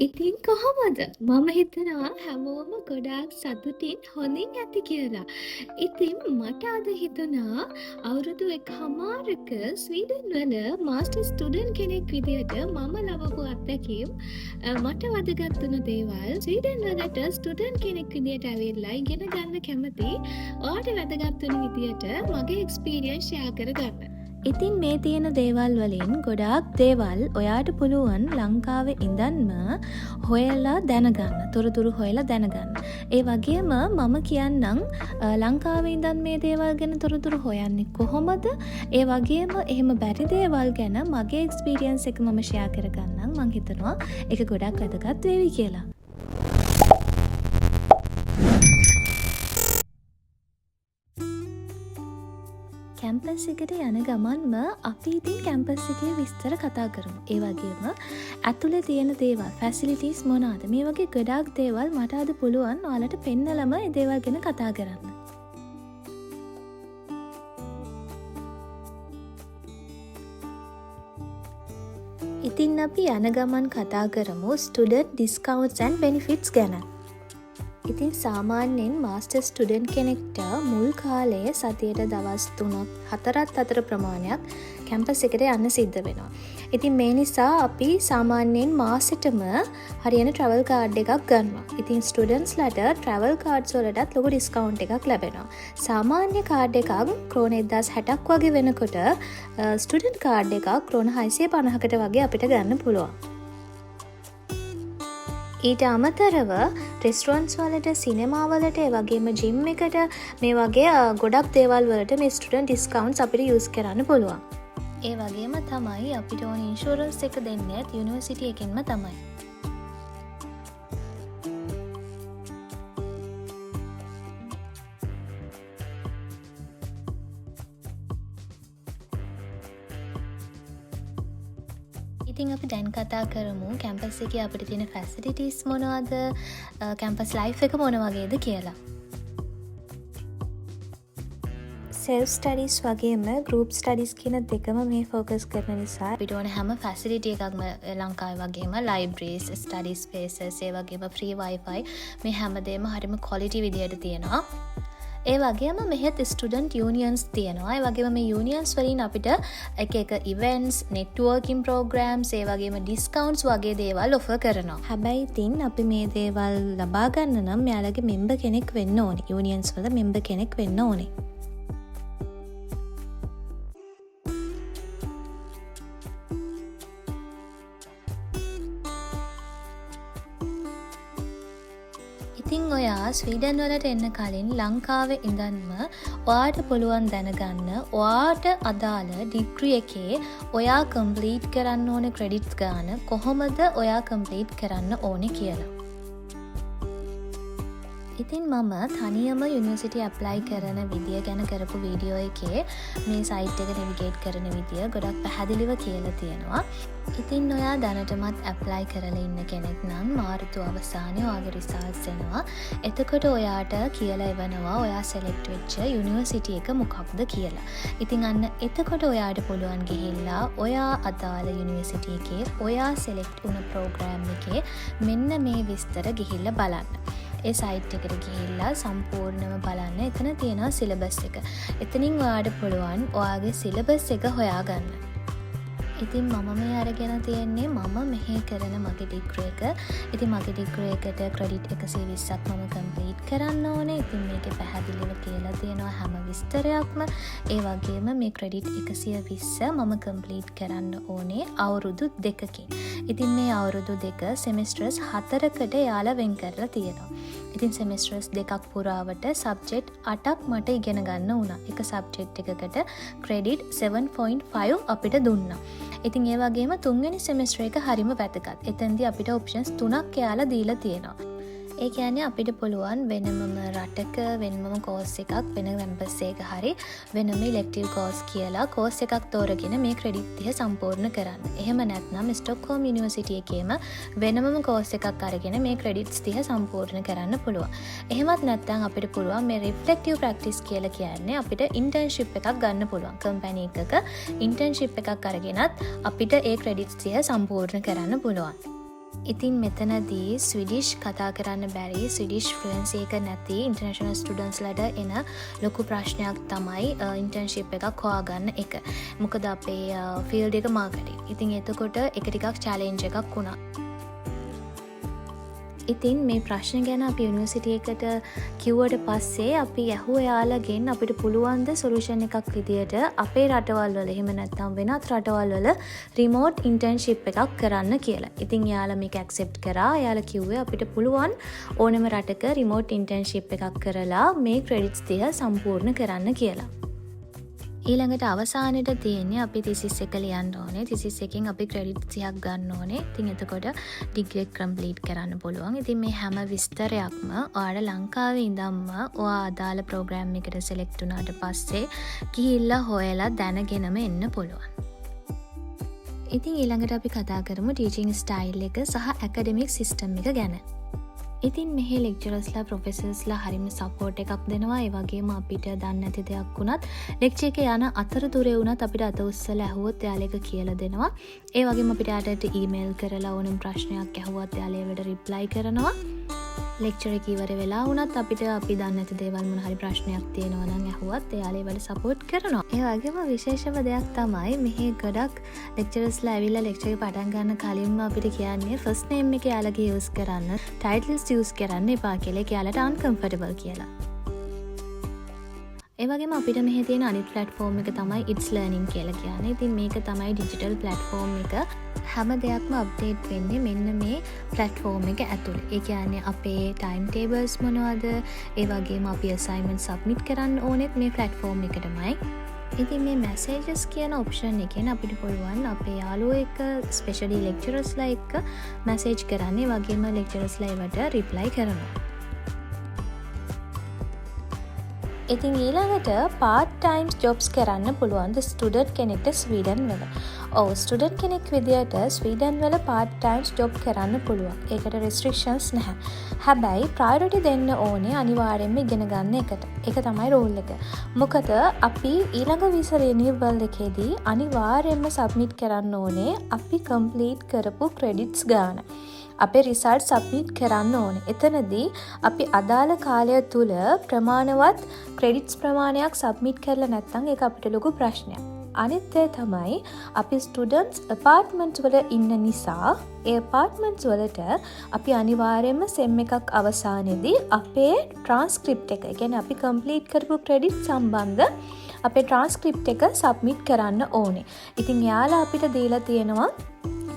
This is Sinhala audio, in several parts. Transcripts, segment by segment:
ඉතින් කොහොමද? මම හිතනවා හැමෝම ගොඩාක් සතුටින් හොඳින් ඇති කියලා. ඉතින් මට අද හිතුණා අවුරුදු 1හමාරක ස්වීඩන් වල මාස්ටර් ස්ටුඩන්ට් කෙනෙක් විදිහට මම ලබපු අත්දැකීම් මට වැදගත් වුණු දේවල් ස්වීඩන් වලට ස්ටුඩන්ට් කෙනෙක් විදිහට ඇවිල්ලා ඉගෙන ගන්න කැමති ඔයාට වැදගත් වුණු විදිහට මගේ එක්ස්පීරියන්ස් ෂෙයා කරගන්න. ඉතින් මේ තියෙන දේවල් වලින් ගොඩාක් දේවල් ඔයාට පුළුවන් ලංකාවේ ඉඳන්ම හොයලා දැනගන්න, තොරතුරු හොයලා දැනගන්න. ඒ වගේම මම කියන්නම් ලංකාවේ ඉඳන් මේ දේවල් ගැන තොරතුරු හොයන්නේ කොහොමද? ඒ වගේම එහෙම බැරි දේවල් ගැන මගේ එක්ස්පීරියන්ස් එක මම ෂෙයා කරගන්නම්. මම හිතනවා ඒක ගොඩක් වැදගත් වේවි කියලා. කැම්පස් එකට යන ගමන්ම අපි ඉතින් කැම්පස් එකේ විස්තර කතා කරමු. ඒ වගේම ඇතුලේ තියෙන දේවල්, ෆැසිලිටිස් මොනවාද? මේ වගේ ගොඩාක් දේවල් මට අද පුළුවන් ඔයාලට පෙන්නලම ඒ දේවල් ගැන කතා කරන්න. ඉතින් අපි යන ගමන් කතා කරමු ස්ටුඩන්ට් ඩිස්කවුන්ට්ස් ඇන්ඩ් බෙනිෆිට්ස් ගැන. ඉතින් සාමාන්‍යයෙන් මාස්ටර් ස්ටුඩන්ට් කෙනෙක්ට මුල් කාලයේ සතියට දවස් 3-4 ප්‍රමාණයක් කැම්පස් එකට යන්න සිද්ධ වෙනවා. ඉතින් මේ නිසා අපි සාමාන්‍යයෙන් මාසෙටම හරියන ට්‍රැවල් කාඩ් එකක් ගන්නවා. ඉතින් ස්ටුඩන්ට්ස්ලාට ට්‍රැවල් කාඩ්ස් වලටත් ලොකු ඩිස්කවුන්ට් එකක් ලැබෙනවා. සාමාන්‍ය කාඩ් එකක් ක්‍රෝන 1060ක් වගේ වෙනකොට ස්ටුඩන්ට් කාඩ් එකක් ක්‍රෝන 650කට වගේ අපිට ගන්න පුළුවන්. ඊට අමතරව රෙස්ටරන්ට්ස් වලට, සිනමා වලට, ඒ වගේම ජිම් එකට මේ වගේ ගොඩක් දේවල් වලට මේ ස්ටුඩන්ට් ඩිස්කවුන්ට්ස් අපිට යූස් කරන්න පුළුවන්. ඒ වගේම තමයි අපිට ඕන ඉන්ෂුරන්ස් එක දෙන්නේ යුනිවර්සිටි එකෙන්ම තමයි. ඉතින් අපි දැන් කතා කරමු කැම්පස් එකේ අපිට තියෙන ෆැසිලිටිස් මොනවද, කැම්පස් ලයිෆ් එක මොන වගේද කියලා. සෙල්ෆ් ස්ටඩීස් වගේම ගෲප් ස්ටඩීස් කියන දෙකම මේ ෆෝකස් කරන නිසා අපිට ඕන හැම ෆැසිලිටි එකක්ම ලංකාවේ වගේම ලයිබ්‍රරිස්, ස්ටඩි ස්පේසස්, ඒ වගේම ෆ්‍රී වයිෆයි මේ හැමදේම හරිම ක්වොලිටි විදියට තියෙනවා. ඒ වගේම මෙහෙත් ස්ටුඩන්ට් යූනියන්ස් තියෙනවා. ඒ වගේම මේ යූනියන්ස් වලින් අපිට එක ඉවෙන්ට්ස්, නෙට්වර්කින් ප්‍රෝග්‍රෑම්ස්, ඒ වගේම ඩිස්කවුන්ට්ස් වගේ දේවල් ඔෆර් කරනවා. හැබැයි ඉතින් අපි මේ දේවල් ලබා ගන්න නම් මෙයාලගේ මෙම්බර් කෙනෙක් වෙන්න ඕනේ. යූනියන්ස් වල මෙම්බර් කෙනෙක් වෙන්න ඕනේ. ඉතින් ඔයා ස්වීඩන් වලට එන්න කලින් ලංකාවේ ඉඳන්ම ඔයාට පුළුවන් දැනගන්න ඔයාට අදාළ ඩිග්‍රී එකේ ඔයා කම්ප්ලීට් කරන්න ඕනේ ක්‍රෙඩිට්ස් ගාන කොහොමද ඔයා කම්ප්ලීට් කරන්න ඕනේ කියලා. ඉතින් මම තනියම යුනිවර්සිටි ඇප්ලයි කරන විදිය ගැන කරපු වීඩියෝ එකේ මේ සයිට් එක නෙවිගේට් කරන විදිය ගොඩක් පැහැදිලිව කියලා තියෙනවා. ඉතින් ඔයා දැනටමත් ඇප්ලයි කරලා ඉන්න කෙනෙක් නම් මාර්තු අවසානයේ ඔයාගේ රිසල්ට්ස් එනවා. එතකොට ඔයාට කියලා එවනවා ඔයා සෙලෙක්ට් වෙච්ච යුනිවර්සිටි එක මොකක්ද කියලා. ඉතින් අන්න එතකොට ඔයාට පුළුවන් ගිහිල්ලා ඔයා අදාළ යුනිවර්සිටි එකේ ඔයා සෙලෙක්ට් වුණ ප්‍රෝග්‍රෑම් එකේ මෙන්න මේ විස්තර ගිහිල්ලා බලන්න. ඒ සයිට් එකට ගිහිල්ලා සම්පූර්ණව බලන්න. එතන තියෙනවා සිලබස් එක. එතනින් ඔයාට පුළුවන් ඔයාගේ සිලබස් එක හොයාගන්න. ඉතින් මම මේ අරගෙන තියෙන්නේ මම මෙහෙ කරන මගේ ඩිග්‍රී එක. ඉතින් මගේ ඩිග්‍රී එකට ක්‍රෙඩිට් 120ක් මම කම්ප්ලීට් කරන්න ඕනේ. ඉතින් මේකේ පැහැදිලිව කියලා තියෙනවා හැම විස්තරයක්ම. ඒ වගේම මේ ක්‍රෙඩිට් 120 මම කම්ප්ලීට් කරන්න ඕනේ අවුරුදු 2කින්. ඉතින් මේ අවුරුදු 2 සෙමිස්ටර්ස් 4කට යාලා වෙන් කරලා තියෙනවා. ඉතින් සෙමිස්ටර්ස් 2ක් පුරාවට සබ්ජෙක්ට් 8ක් මට ඉගෙන ගන්න වුණා. එක සබ්ජෙක්ට් එකකට ක්‍රෙඩිට් 7.5 අපිට දුන්නා. ඉතින් ඒ වගේම තුන්වෙනි සෙමිස්ටර් එක හරිම වැදගත්. එතෙන්දී අපිට ඔප්ෂන්ස් 3ක් යාලා දීලා තියෙනවා. ඒ කියන්නේ අපිට පුළුවන් වෙනමම රටක වෙනමම කෝස් එකක් වෙන කැම්පස් එකක හරි වෙනම ඉලෙක්ටිව් කෝස් කියලා කෝස් එකක් තෝරගෙන මේ ක්‍රෙඩිට් 30 සම්පූර්ණ කරන්න. එහෙම නැත්නම් ස්ටොක්හෝම් යුනිවර්සිටි එකේම වෙනමම කෝස් එකක් අරගෙන මේ ක්‍රෙඩිට්ස් 30 සම්පූර්ණ කරන්න පුළුවන්. එහෙමත් නැත්නම් අපිට පුළුවන් මේ රිෆ්ලෙක්ටිව් ප්‍රැක්ටිස් කියලා කියන්නේ අපිට ඉන්ටර්න්ෂිප් එකක් ගන්න පුළුවන්. කම්පැනි එකක ඉන්ටර්න්ෂිප් එකක් අරගෙනත් අපිට ඒ ක්‍රෙඩිට්ස් 30 සම්පූර්ණ කරන්න පුළුවන්. ඉතින් මෙතනදී ස්විඩිෂ් කතා කරන්න බැරි ස්විඩිෂ් ෆ්ලුවෙන්සි එක නැති ඉන්ටර්නැෂනල් ස්ටුඩන්ට්ස්ලට එන ලොකු ප්‍රශ්නයක් තමයි ඉන්ටර්න්ෂිප් එකක් හොයාගන්න එක. මොකද අපේ ෆීල්ඩ් එක මාකටිං. ඉතින් එතකොට එක ටිකක් චැලෙන්ජ් එකක් වුණා. ඉතින් මේ ප්‍රශ්න ගැන අපි යුනිවර්සිටි එකට කිව්වට පස්සේ අපි ඇහුව යාලගෙන් අපිට පුළුවන් ද සොලියුෂන් එකක් විදියට අපේ රටවල් වල එහෙම නැත්නම් වෙනත් රටවල් වල රිමෝට් ඉන්ටර්න්ෂිප් එකක් කරන්න කියලා. ඉතින් යාලා මේක ඇක්සෙප්ට් කරා. යාලා කිව්වේ අපිට පුළුවන් ඕනම රටක රිමෝට් ඉන්ටර්න්ෂිප් එකක් කරලා මේ ක්‍රෙඩිට්ස් 30 සම්පූර්ණ කරන්න කියලා. ඊළඟට අවසානයට තියෙන්නේ අපි තිසිස් එක ලියන්න ඕනේ. තිසිස් එකෙන් අපි ක්‍රෙඩිට් 30ක් ගන්න ඕනේ. ඉතින් එතකොට ඩිග්‍රී එක කම්ප්ලීට් කරන්න පුළුවන්. ඉතින් මේ හැම විස්තරයක්ම ඔයාලා ලංකාවේ ඉඳන්ම ඔයා අදාළ ප්‍රෝග්‍රෑම් එකට සෙලෙක්ට් වුණාට පස්සේ ගිහිල්ලා හොයලා දැනගෙනම එන්න පුළුවන්. ඉතින් ඊළඟට අපි කතා කරමු ටීචිං ස්ටයිල් එක සහ ඇකඩමික් සිස්ටම් එක ගැන. ඉතින් මෙහි ලෙක්චරර්ස්ලා ප්‍රොෆෙසර්ස්ලා හරිම සපෝට් එකක් දෙනවා. ඒ වගේම අපිට දන්නේ නැති දෙයක් වුණත් ලෙක්චර් එක යන අතරතුරේ වුණත් අපිට අත උස්සලා ඇහුවොත් එයාලා ඒක කියලා දෙනවා. ඒ වගේම අපිට යාට ඊමේල් කරලා ඕනම ප්‍රශ්නයක් ඇහුවත් එයාලා ඒවට රිප්ලයි කරනවා. ලෙක්චර් එක ඉවර වෙලා වුණත් අපිට අපි දන්නේ නැති දේවල් මොන හරි ප්‍රශ්නයක් තියෙනවා නම් ඇහුවත් එයාලා ඒවට සපෝට් කරනවා. ඒ වගේම විශේෂම දෙයක් තමයි මෙහි ගොඩක් ලෙක්චරර්ස්ලා ඇවිල්ලා ලෙක්චර් එක පටන් ගන්න කලින්ම අපිට කියන්නේ ෆස්ට් නේම් එක යාලගේ යූස් කරන්න, ටයිටල්ස් යූස් කරන්න එපා කියලා. ඒක යාලට අන්කම්ෆර්ටබල් කියලා. ඒ වගේම අපිට මෙහි තියෙන අනිත් ප්ලැට්ෆෝම් එක තමයි It's Learning කියලා කියන්නේ. ඉතින් මේක තමයි ඩිජිටල් ප්ලැට්ෆෝම් එක. හැම දෙයක්ම අප්ඩේට් වෙන්නේ මෙන්න මේ ප්ලැට්ෆෝම් එක ඇතුළේ. ඒ කියන්නේ අපේ ටයිම් ටේබල්ස් මොනවද, ඒ වගේම අපි අසයින්මන්ට් සබ්මිට් කරන්න ඕනෙත් මේ ප්ලැට්ෆෝම් එකටමයි. ඉතින් මේ මැසේජස් කියන ඔප්ෂන් එකෙන් අපිට පුළුවන් අපේ යාළුවෝ එක්ක ස්පෙෂලි ලෙක්චරර්ස්ලා එක්ක මැසේජ් කරන්න. ඒ වගේම ලෙක්චරර්ස්ලා ඒවට රිප්ලයි කරනවා. ඉතින් ඊළඟට පාර්ට් ටයිම් ජොබ්ස් කරන්න පුළුවන් ද ස්ටුඩන්ට් කෙනෙක්ට ස්වීඩන් වල. ඔව් ස්ටුඩන්ට් කෙනෙක් විදියට ස්වීඩන් වල පාර්ට් ටයිම් ජොබ් කරන්න පුළුවන්. ඒකට රෙස්ට්‍රික්ෂන්ස් නැහැ. හැබැයි ප්‍රයොරිටි දෙන්න ඕනේ අනිවාර්යෙන්ම ඉගෙන ගන්න එකට. ඒක තමයි රූල් එක. මොකද අපි ඊළඟ වීසා රිනිවල් එකේදී අනිවාර්යෙන්ම සබ්මිට් කරන්න ඕනේ අපි කම්ප්ලීට් කරපු ක්‍රෙඩිට්ස් ගාන. අපේ රිසල්ට් සබ්මිට් කරන්න ඕනේ. එතනදී අපි අදාළ කාලය තුල ප්‍රමාණවත් ක්‍රෙඩිට්ස් ප්‍රමාණයක් සබ්මිට් කරලා නැත්නම් ඒක අපිට ලොකු ප්‍රශ්නයක්. අනිත් දේ තමයි අපි ස්ටුඩන්ට්ස් ඇපාර්ට්මන්ට්ස් වල ඉන්න නිසා ඒ ඇපාර්ට්මන්ට්ස් වලට අපි අනිවාර්යයෙන්ම සෙම් එකක් අවසානයේදී අපේ ට්‍රාන්ස්ක්‍රිප්ට් එක, ඒ කියන්නේ අපි කම්ප්ලීට් කරපු ක්‍රෙඩිට් සම්බන්ධ අපේ ට්‍රාන්ස්ක්‍රිප්ට් එක සබ්මිට් කරන්න ඕනේ. ඉතින් යාලා අපිට දීලා තියෙනවා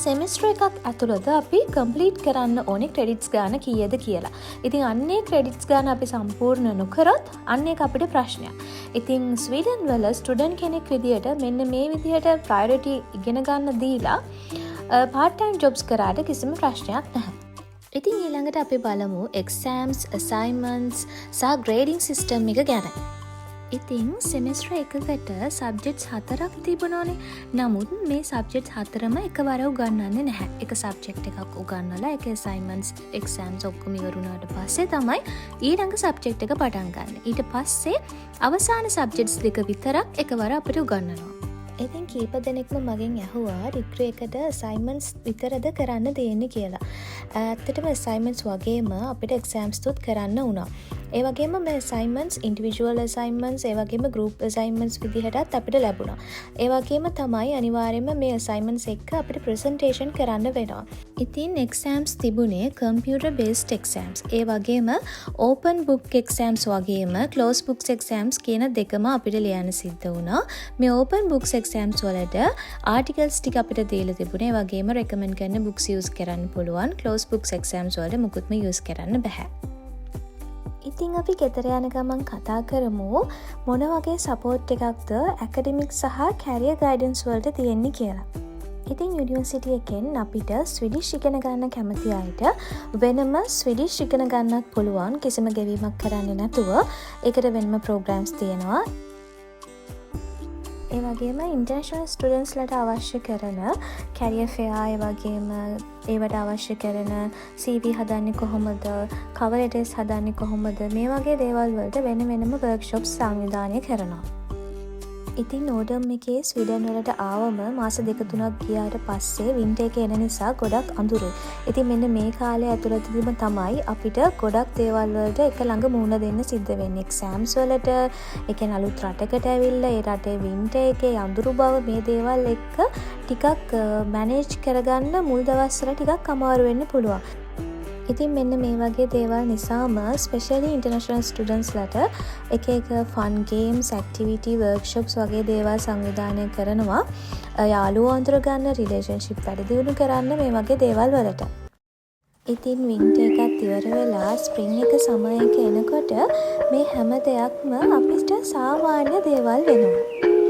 සෙමිස්ටර් එකක් ඇතුළත අපි කම්ප්ලීට් කරන්න ඕනේ ක්‍රෙඩිට්ස් ගාන කීයද කියලා. ඉතින් අන්නේ ක්‍රෙඩිට්ස් ගාන අපි සම්පූර්ණ නොකරොත් අන්න ඒක අපිට ප්‍රශ්නයක්. ඉතින් ස්වීඩන් වල ස්ටුඩන්ට් කෙනෙක් විදියට මෙන්න මේ විදියට ප්‍රයොරිටි ඉගෙන ගන්න දීලා පාර්ට් ටයිම් ජොබ්ස් කරාට කිසිම ප්‍රශ්නයක් නැහැ. ඉතින් ඊළඟට අපි බලමු එක්සෑම්ස්, අසයින්මන්ට්ස් සහ ග්‍රේඩින් සිස්ටම් එක ගැන. ඉතින් සෙමෙස්ටර් එකකට සබ්ජෙක්ට්ස් 4ක් තිබුණානේ. නමුත් මේ සබ්ජෙක්ට්ස් 4ම එකවර උගන්වන්නේ නැහැ. එක සබ්ජෙක්ට් එකක් උගන්වලා ඒක අසයින්මන්ට්ස්, එක්සෑම්ස් ඔක්කොම ඉවර වුණාට පස්සේ තමයි ඊළඟ සබ්ජෙක්ට් එක පටන් ගන්න. ඊට පස්සේ අවසාන සබ්ජෙක්ට්ස් දෙක විතරක් එකවර අපිට උගන්වනවා. ඉතින් කීප දෙනෙක්ම මගෙන් ඇහුවා ඩිග්‍රී එකට අසයින්මන්ට්ස් විතරද කරන්න දෙන්නේ කියලා. ඇත්තටම අසයින්මන්ට්ස් වගේම අපිට එක්සෑම්ස් කරන්න වුණා. ඒ වගේම මේ අසයින්මන්ට්ස් ඉන්ඩිවිජුවල් අසයින්මන්ට්ස් ඒ වගේම ගෲප් අසයින්මන්ට්ස් විදිහටත් අපිට ලැබුණා. ඒ වගේම තමයි අනිවාර්යයෙන්ම මේ අසයින්මන්ට්ස් එක්ක අපිට ප්‍රසන්ටේෂන් කරන්න වෙනවා. ඉතින් එක්සෑම්ස් තිබුණේ කම්පියුටර් බේස්ඩ් එක්සෑම්ස්. ඒ වගේම ඕපන් බුක් එක්සෑම්ස් වගේම ක්ලෝස් බුක්ස් එක්සෑම්ස් කියන දෙකම අපිට ලියන්න සිද්ධ වුණා. මේ ඕපන් බුක්ස් එක්සෑම්ස් වලට ආටිකල්ස් ටික අපිට දීලා තිබුණේ. ඒ වගේම රෙකමන්ඩ් කරන බුක්ස් යූස් කරන්න පුළුවන්. ක්ලෝස් බුක්ස් එක්සෑම්ස් වලට මුකුත්ම යූස් කරන්න බෑ. ඉතින් අපි ගෙදර යන ගමන් කතා කරමු මොන වගේ සපෝට් එකක්ද ඇකඩමික් සහ කැරියර් ගයිඩන්ස් වලට තියෙන්නේ කියලා. ඉතින් යුනිවර්සිටි එකෙන් අපිට ස්විඩිෂ් ඉගෙන ගන්න කැමති අයට වෙනම ස්විඩිෂ් ඉගෙන ගන්නත් පුළුවන් කිසිම ගෙවීමක් කරන්නේ නැතුව. ඒකට වෙනම ප්‍රෝග්‍රෑම්ස් තියෙනවා. ඒ වගේම ඉන්ටර්නැෂනල් ස්ටුඩන්ට්ස්ලට අවශ්‍ය කරන කැරියර් ෆෙයා ඒ වගේම ඒවට අවශ්‍ය කරන CV හදන්නේ කොහොමද, කවර් ලෙටර්ස් හදන්නේ කොහොමද, මේ වගේ දේවල් වලට වෙන වෙනම වර්ක්ෂොප්ස් සංවිධානය කරනවා. ඉතින් ඕඩම් එකේ ස්වීඩන් වලට ආවම මාස 2-3ක් ගියාට පස්සේ වින්ටර් එක එන නිසා ගොඩක් අඳුරුයි. ඉතින් මෙන්න මේ කාලය ඇතුළතදීම තමයි අපිට ගොඩක් දේවල් වලට එක ළඟ මුහුණ දෙන්න සිද්ධ වෙන්නේ. එක්සෑම්ස් වලට, ඒ කියන්නේ අලුත් රටකට ඇවිල්ලා ඒ රටේ වින්ටර් එකේ අඳුරු බව මේ දේවල් එක්ක ටිකක් මැනේජ් කරගන්න මුල් දවස්වල ටිකක් අමාරු වෙන්න පුළුවන්. ඉතින් මෙන්න මේ වගේ දේවල් නිසාම ස්පෙෂලි ඉන්ටර්නැෂනල් ස්ටුඩන්ට්ස්ලට එක ෆන් ගේම්ස්, ඇක්ටිවිටි, වර්ක්ෂොප්ස් වගේ දේවල් සංවිධානය කරනවා. යාළුවෝ අඳුර ගන්න, රිලේෂන්ෂිප් වැඩි දියුණු කරන්න මේ වගේ දේවල් වලට. ඉතින් වින්ටර් එකත් ඉවර වෙලා ස්ප්‍රින්ග් එක සමර් එක එනකොට මේ හැම දෙයක්ම අපිට සාමාන්‍ය දේවල් වෙනවා.